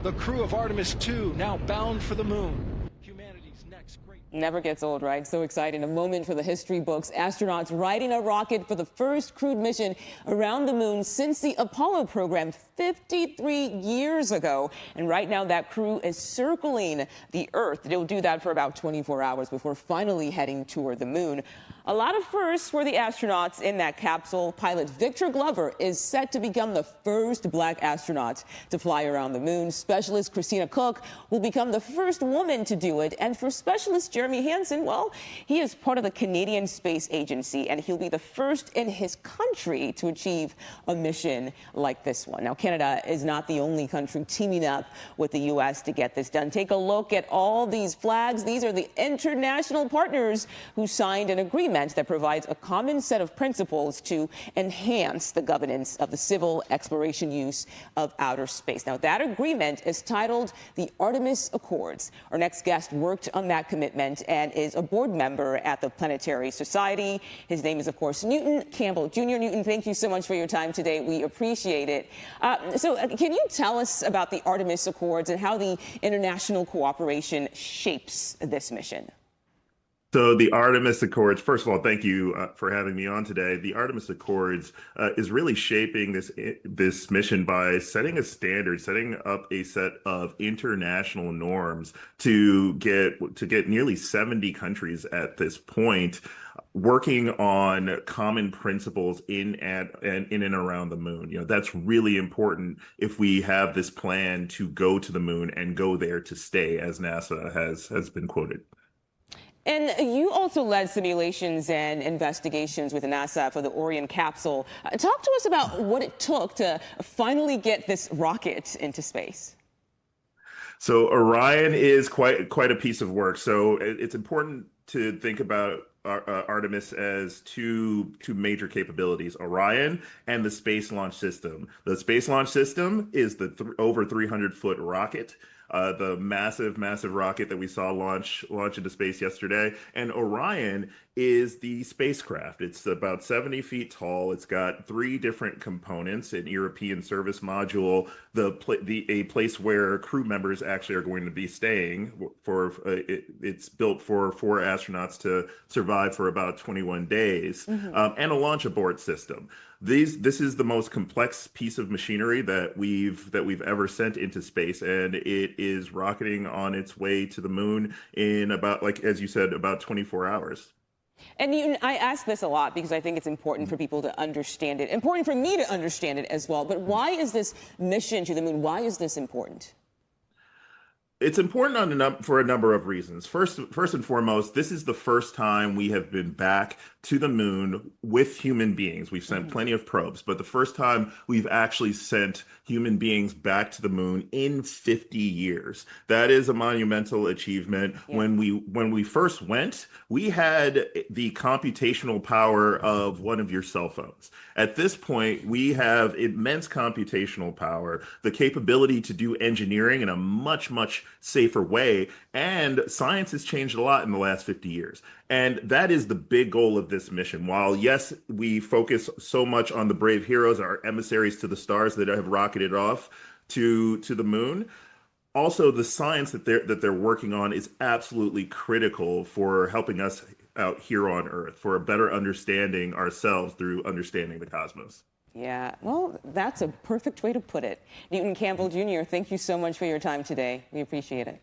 The crew of Artemis II now bound for the moon. Humanity's next great... Never gets old, right? So exciting. A moment for the history books. Astronauts riding a rocket for the first crewed mission around the moon since the Apollo program 53 years ago. And right now that crew is circling the Earth. They'll do that for about 24 hours before finally heading toward the moon. A lot of firsts for the astronauts in that capsule. Pilot Victor Glover is set to become the first black astronaut to fly around the moon. Specialist Christina Cook will become the first woman to do it. And for specialist Jeremy Hansen, well, he is part of the Canadian Space Agency, and he'll be the first in his country to achieve a mission like this one. Now, Canada is not the only country teaming up with the U.S. to get this done. Take a look at all these flags. These are the international partners who signed an agreement that provides a common set of principles to enhance the governance of the civil exploration use of outer space. Now, that agreement is titled the Artemis Accords. Our next guest worked on that commitment and is a board member at the Planetary Society. His name is, of course, Newton Campbell Jr. Newton, thank you so much for your time today. We appreciate it. Can you tell us about the Artemis Accords and how the international cooperation shapes this mission? So the Artemis Accords, first of all, thank you for having me on today. The Artemis Accords is really shaping this mission by setting a standard, setting up a set of international norms to get nearly 70 countries at this point working on common principles in and around the moon. You know, that's really important if we have this plan to go to the moon and go there to stay, as NASA has been quoted. And you also led simulations and investigations with NASA for the Orion capsule. Talk to us about what it took to finally get this rocket into space. So Orion is quite a piece of work. So it's important to think about Artemis as two major capabilities: Orion and the Space Launch System. The Space Launch System is the over 300-foot rocket. The massive rocket that we saw launch into space yesterday. And Orion is the spacecraft. It's about 70 feet tall. It's got 3 different components: an European service module, a place where crew members actually are going to be staying. It's built for 4 astronauts to survive for about 21 days, and a launch abort system. This is the most complex piece of machinery that we've ever sent into space, and it is rocketing on its way to the moon in about, like as you said, about 24 hours. And Newton, I ask this a lot because I think it's important for people to understand it, important for me to understand it as well. But why is this mission to the moon, why is this important? It's important for a number of reasons. First and foremost, this is the first time we have been back to the moon with human beings. We've sent plenty of probes, but the first time we've actually sent human beings back to the moon in 50 years. That is a monumental achievement. Yeah. When we first went, we had the computational power of one of your cell phones. At this point, we have immense computational power, the capability to do engineering in a much safer way, and science has changed a lot in the last 50 years. And that is the big goal of this mission. While, yes, we focus so much on the brave heroes, our emissaries to the stars that have rocketed off to the moon, also the science that they're working on is absolutely critical for helping us out here on Earth, for a better understanding ourselves through understanding the cosmos. Yeah, well, that's a perfect way to put it. Newton Campbell Jr., thank you so much for your time today. We appreciate it.